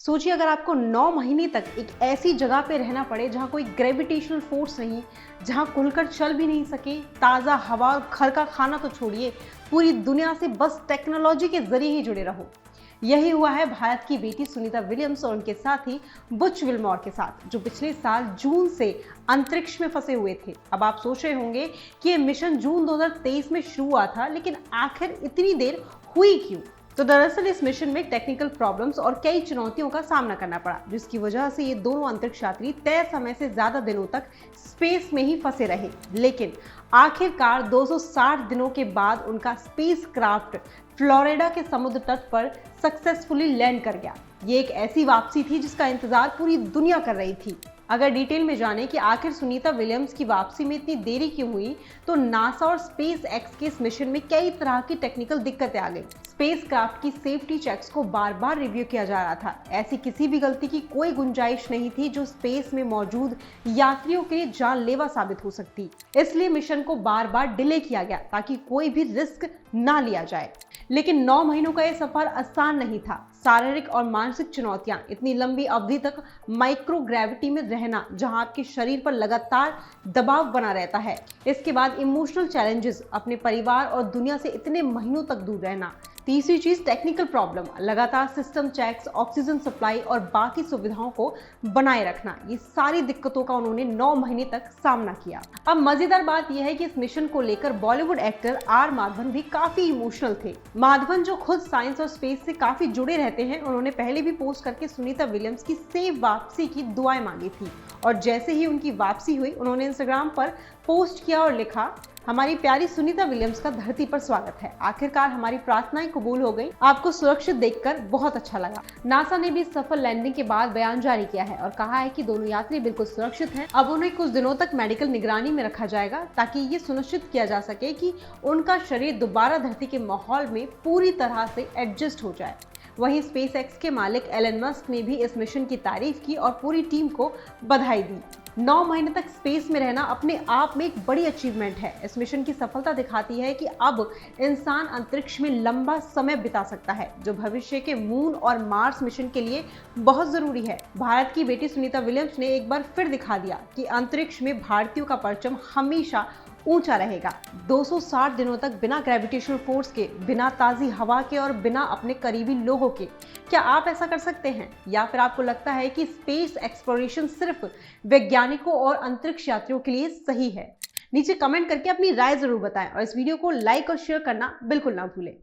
सोचिए अगर आपको 9 महीने तक एक ऐसी जगह पे रहना पड़े जहाँ कोई ग्रेविटेशनल फोर्स नहीं, जहाँ खुलकर चल भी नहीं सके, ताज़ा हवा और घर का खाना तो छोड़िए, पूरी दुनिया से बस टेक्नोलॉजी के जरिए ही जुड़े रहो। यही हुआ है भारत की बेटी सुनीता विलियम्स और उनके साथी बुच विल्मोर के साथ, जो पिछले साल जून से अंतरिक्ष में फंसे हुए थे। अब आप सोच रहे होंगे कि ये मिशन जून 2023 में शुरू हुआ था, लेकिन आखिर इतनी देर हुई क्यों? तो दरअसल इस मिशन में टेक्निकल प्रॉब्लम्स और कई चुनौतियों का सामना करना पड़ा, जिसकी वजह से ये दोनों अंतरिक्ष यात्री तय समय से ज्यादा दिनों तक स्पेस में ही फंसे रहे। लेकिन आखिरकार 260 दिनों के बाद उनका स्पेस क्राफ्ट फ्लोरिडा के समुद्र तट पर सक्सेसफुली लैंड कर गया। ये एक ऐसी वापसी थी जिसका इंतजार पूरी दुनिया कर रही थी। अगर डिटेल में जाने कि आखिर सुनीता विलियम्स की वापसी में इतनी देरी क्यों हुई, तो नासा और स्पेस एक्स के इस मिशन में कई तरह की टेक्निकल दिक्कतें आ गई। स्पेस क्राफ्ट की सेफ्टी चेक्स को बार बार रिव्यू किया जा रहा था। ऐसी किसी भी गलती की कोई गुंजाइश नहीं थी जो स्पेस में मौजूद यात्रियों के लिए जानलेवा साबित हो सकती। इसलिए मिशन को बार बार डिले किया गया ताकि कोई भी रिस्क ना लिया जाए। लेकिन 9 महीनों का यह सफर आसान नहीं था। शारीरिक और मानसिक चुनौतियां, इतनी लंबी अवधि तक माइक्रोग्रेविटी में रहना जहां आपके शरीर पर लगातार दबाव बना रहता है, इसके बाद इमोशनल चैलेंजेस, अपने परिवार और दुनिया से इतने महीनों तक दूर रहना। तीसरी चीज टेक्निकल प्रॉब्लम, लगातार सिस्टम चेक्स, ऑक्सीजन सप्लाई और बाकी सुविधाओं को बनाए रखना। ये सारी दिक्कतों का उन्होंने 9 महीने तक सामना किया। अब मजेदार बात यह है कि इस मिशन को लेकर बॉलीवुड एक्टर आर माधवन भी काफी इमोशनल थे। माधवन, जो खुद साइंस और स्पेस से काफी जुड़े रहते हैं, उन्होंने पहले भी पोस्ट करके सुनीता विलियम्स की सेफ वापसी की दुआएं मांगी थी। और जैसे ही उनकी वापसी हुई, उन्होंने इंस्टाग्राम पर पोस्ट किया और लिखा, हमारी प्यारी सुनीता विलियम्स का धरती पर स्वागत है। आखिरकार हमारी प्रार्थनाएं कबूल हो गई। आपको सुरक्षित देखकर बहुत अच्छा लगा। नासा ने भी सफल लैंडिंग के बाद बयान जारी किया है और कहा है कि दोनों यात्री बिल्कुल सुरक्षित हैं। अब उन्हें कुछ दिनों तक मेडिकल निगरानी में रखा जाएगा ताकि ये सुनिश्चित किया जा सके कि उनका शरीर दोबारा धरती के माहौल में पूरी तरह से एडजस्ट हो जाए। वहीं स्पेस एक्स के मालिक एलन मस्क ने भी इस मिशन की तारीफ की और पूरी टीम को बधाई दी। 9 महीने तक स्पेस में रहना अपने आप में एक बड़ी अचीवमेंट है। इस मिशन की सफलता दिखाती है कि अब इंसान अंतरिक्ष में लंबा समय बिता सकता है, जो भविष्य के मून और मार्स मिशन के लिए बहुत जरूरी है। भारत की बेटी सुनीता विलियम्स ने एक बार फिर दिखा दिया कि अंतरिक्ष में भारतीयों का परचम हमेशा ऊंचा रहेगा। 260 दिनों तक बिना ग्रेविटेशनल फोर्स के, बिना ताजी हवा के और बिना अपने करीबी लोगों के। क्या आप ऐसा कर सकते हैं, या फिर आपको लगता है कि स्पेस एक्सप्लोरेशन सिर्फ वैज्ञानिकों और अंतरिक्ष यात्रियों के लिए सही है? नीचे कमेंट करके अपनी राय जरूर बताएं और इस वीडियो को लाइक और शेयर करना बिल्कुल ना भूलें।